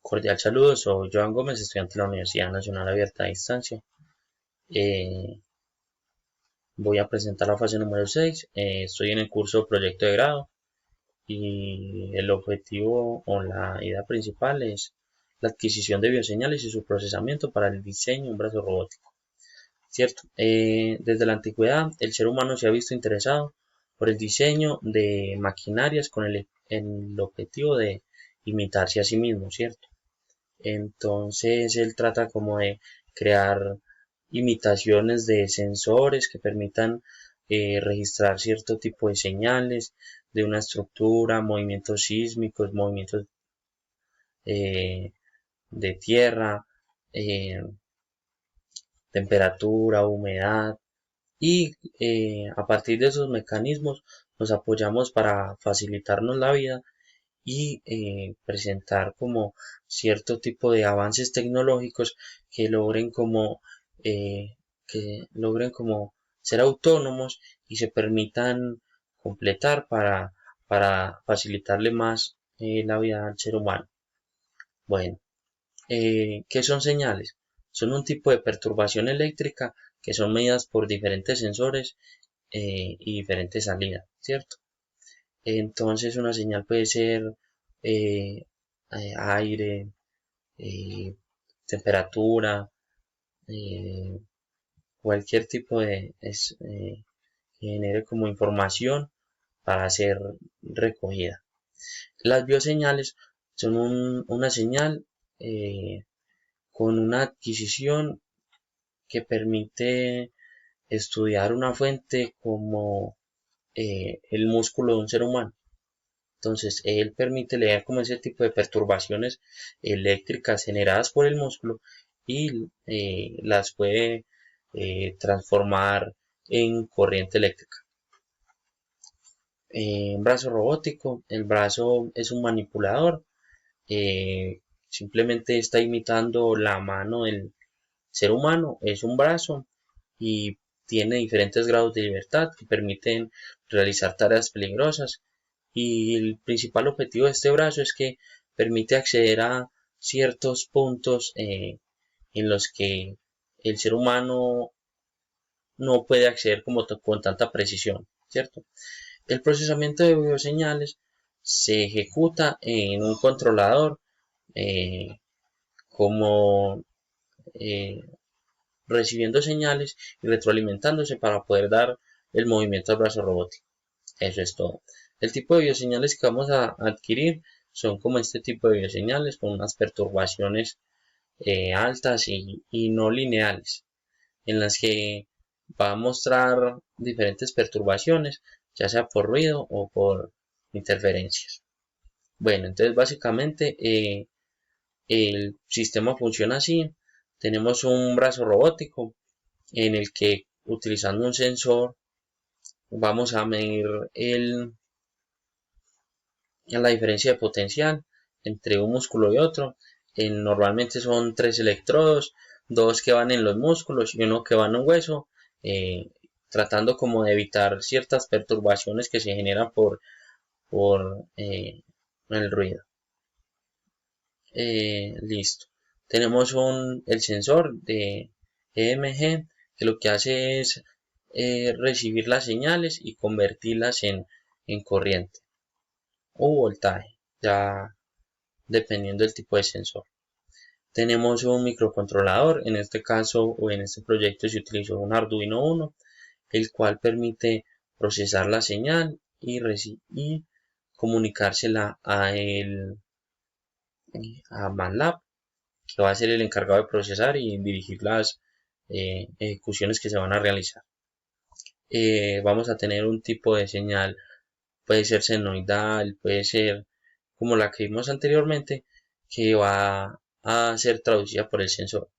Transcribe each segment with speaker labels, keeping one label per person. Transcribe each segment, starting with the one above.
Speaker 1: Cordial saludo, soy Joan Gómez, estudiante de la Universidad Nacional Abierta a Distancia. Eh, Voy a presentar la fase número 6. Estoy en el curso Proyecto de Grado y el objetivo o la idea principal es la adquisición de bioseñales y su procesamiento para el diseño de un brazo robótico. ¿Cierto? Desde la antigüedad, el ser humano se ha visto interesado por el diseño de maquinarias con el objetivo de imitarse a sí mismo, ¿cierto? Entonces él trata como de crear imitaciones de sensores que permitan registrar cierto tipo de señales de una estructura, movimientos sísmicos, movimientos eh, de tierra, eh, temperatura, humedad y a partir de esos mecanismos nos apoyamos para facilitarnos la vida y presentar como cierto tipo de avances tecnológicos que logren como ser autónomos y se permitan completar para facilitarle más la vida al ser humano. Bueno, ¿qué son señales? Son un tipo de perturbación eléctrica que son medidas por diferentes sensores y diferentes salidas, ¿cierto? Entonces una señal puede ser eh, aire, eh, temperatura, eh, cualquier tipo que genere como información para ser recogida. Las bioseñales son una señal con una adquisición que permite estudiar una fuente como el músculo de un ser humano. Entonces, él permite leer como ese tipo de perturbaciones eléctricas generadas por el músculo y las puede transformar en corriente eléctrica. Un brazo robótico, el brazo es un manipulador, simplemente está imitando la mano del ser humano, es un brazo y tiene diferentes grados de libertad que permiten realizar tareas peligrosas y el principal objetivo de este brazo es que permite acceder a ciertos puntos en los que el ser humano no puede acceder con tanta precisión, ¿cierto? El procesamiento de bioseñales se ejecuta en un controlador eh, como eh, recibiendo señales y retroalimentándose para poder dar el movimiento al brazo robótico. Eso es todo. El tipo de bioseñales que vamos a adquirir son como este tipo de bioseñales con unas perturbaciones altas y no lineales, en las que va a mostrar diferentes perturbaciones, ya sea por ruido o por interferencias. Bueno, entonces básicamente el sistema funciona así. Tenemos un brazo robótico en el que utilizando un sensor vamos a medir la diferencia de potencial entre un músculo y otro. Normalmente son 3 electrodos, 2 que van en los músculos y uno que va en un hueso, tratando como de evitar ciertas perturbaciones que se generan por el ruido. Listo. Tenemos el sensor de EMG que lo que hace es recibir las señales y convertirlas en corriente o voltaje, ya dependiendo del tipo de sensor. Tenemos un microcontrolador, en este caso o en este proyecto se utilizó un Arduino Uno, el cual permite procesar la señal y comunicársela a MATLAB, que va a ser el encargado de procesar y dirigir las ejecuciones que se van a realizar. Vamos a tener un tipo de señal, puede ser senoidal, puede ser como la que vimos anteriormente, que va a ser traducida por el sensor.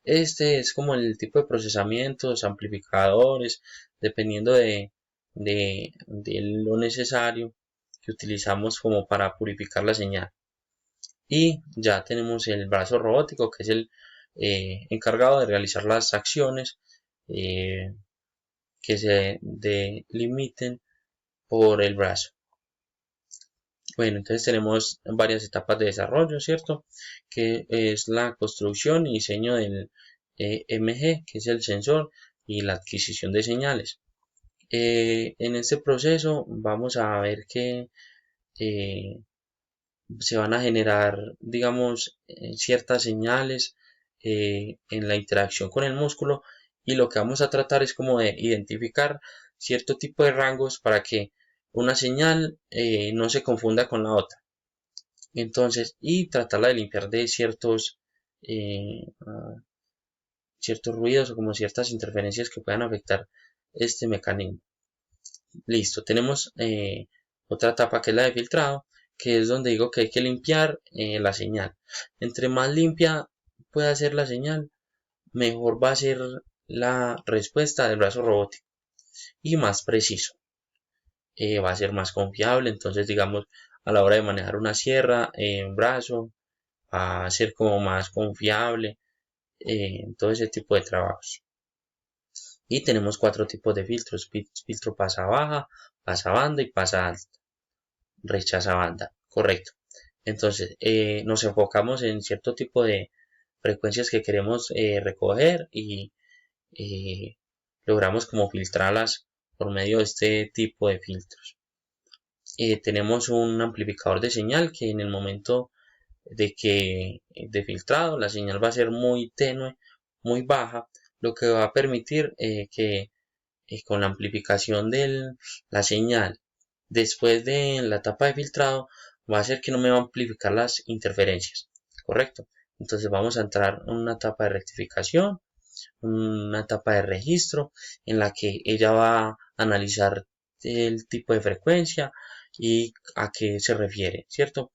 Speaker 1: Este es como el tipo de procesamientos, amplificadores, dependiendo de lo necesario que utilizamos como para purificar la señal. Y ya tenemos el brazo robótico, que es el encargado de realizar las acciones eh, que se delimiten por el brazo. Bueno, entonces tenemos varias etapas de desarrollo, ¿cierto? Que es la construcción y diseño del MG, que es el sensor, y la adquisición de señales. En este proceso vamos a ver que eh, se van a generar, digamos, ciertas señales en la interacción con el músculo, y lo que vamos a tratar es como de identificar cierto tipo de rangos para que una señal no se confunda con la otra. Entonces, y tratarla de limpiar de ciertos ruidos o como ciertas interferencias que puedan afectar este mecanismo. Listo, tenemos otra etapa que es la de filtrado, que es donde digo que hay que limpiar la señal. Entre más limpia pueda ser la señal, mejor va a ser la respuesta del brazo robótico y más preciso. Va a ser más confiable, entonces digamos a la hora de manejar una sierra, un brazo, va a ser como más confiable en todo ese tipo de trabajos. Y tenemos cuatro tipos de filtros: filtro pasa baja, pasa banda y pasa alta. Rechaza banda, correcto. Entonces, nos enfocamos en cierto tipo de frecuencias que queremos recoger, y eh, logramos como filtrarlas por medio de este tipo de filtros. Tenemos un amplificador de señal que en el momento de filtrado la señal va a ser muy tenue, muy baja, lo que va a permitir que con la amplificación de la señal después de la etapa de filtrado va a hacer que no me va a amplificar las interferencias, correcto. Entonces vamos a entrar en una etapa de rectificación, una etapa de registro en la que ella va a analizar el tipo de frecuencia y a qué se refiere, ¿cierto?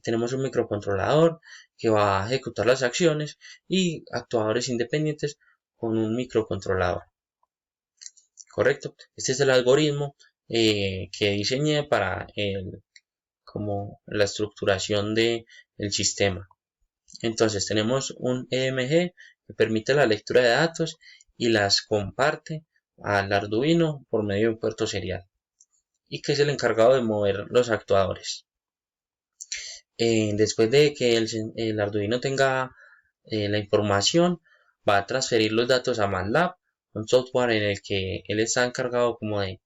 Speaker 1: Tenemos un microcontrolador que va a ejecutar las acciones, y actuadores independientes con un microcontrolador, correcto. Este es el algoritmo que diseñé para como la estructuración del sistema. Entonces tenemos un EMG que permite la lectura de datos y las comparte al Arduino por medio de un puerto serial, y que es el encargado de mover los actuadores. Después de que el Arduino tenga la información, va a transferir los datos a MATLAB, un software en el que él está encargado como de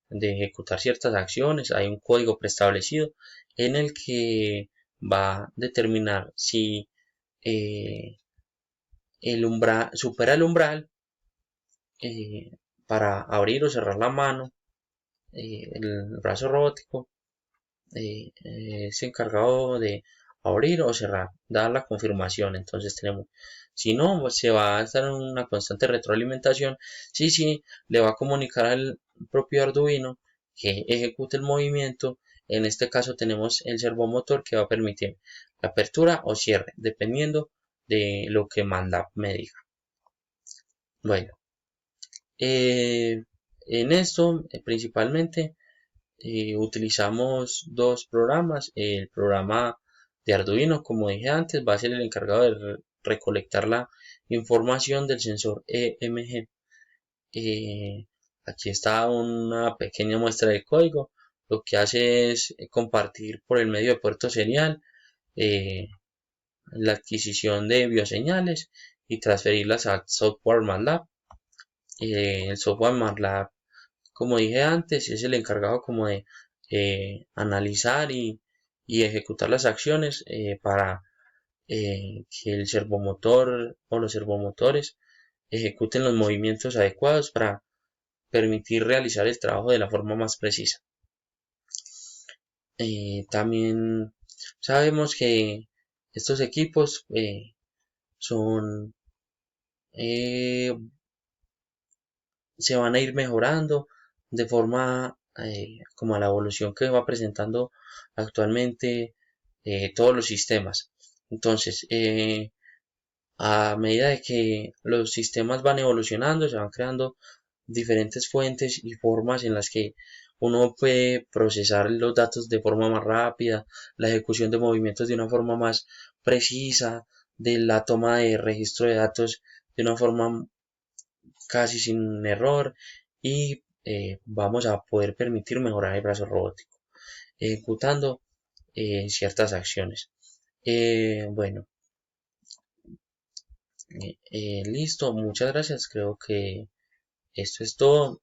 Speaker 1: ejecutar ciertas acciones. Hay un código preestablecido en el que va a determinar si eh, el umbral supera el umbral eh, para abrir o cerrar la mano. El brazo robótico es encargado de abrir o cerrar, dar la confirmación. Entonces tenemos, si no, pues se va a estar en una constante retroalimentación. Sí, le va a comunicar al propio Arduino que ejecute el movimiento. En este caso tenemos el servomotor que va a permitir la apertura o cierre, dependiendo de lo que MATLAB me diga. Bueno, en esto principalmente utilizamos dos programas. El programa de Arduino, como dije antes, va a ser el encargado de recolectar la información del sensor EMG. Aquí está una pequeña muestra de código. Lo que hace es compartir por el medio de puerto serial eh, la adquisición de bioseñales y transferirlas al software MATLAB. El software MATLAB, como dije antes, es el encargado como de analizar y ejecutar las acciones para que el servomotor o los servomotores ejecuten los movimientos adecuados para permitir realizar el trabajo de la forma más precisa. También sabemos que estos equipos son eh, se van a ir mejorando de forma como a la evolución que va presentando actualmente todos los sistemas. Entonces, a medida de que los sistemas van evolucionando, se van creando diferentes fuentes y formas en las que uno puede procesar los datos de forma más rápida, la ejecución de movimientos de una forma más precisa, de la toma de registro de datos de una forma casi sin error, y vamos a poder permitir mejorar el brazo robótico ejecutando ciertas acciones. Bueno, listo, muchas gracias. Creo que esto es todo.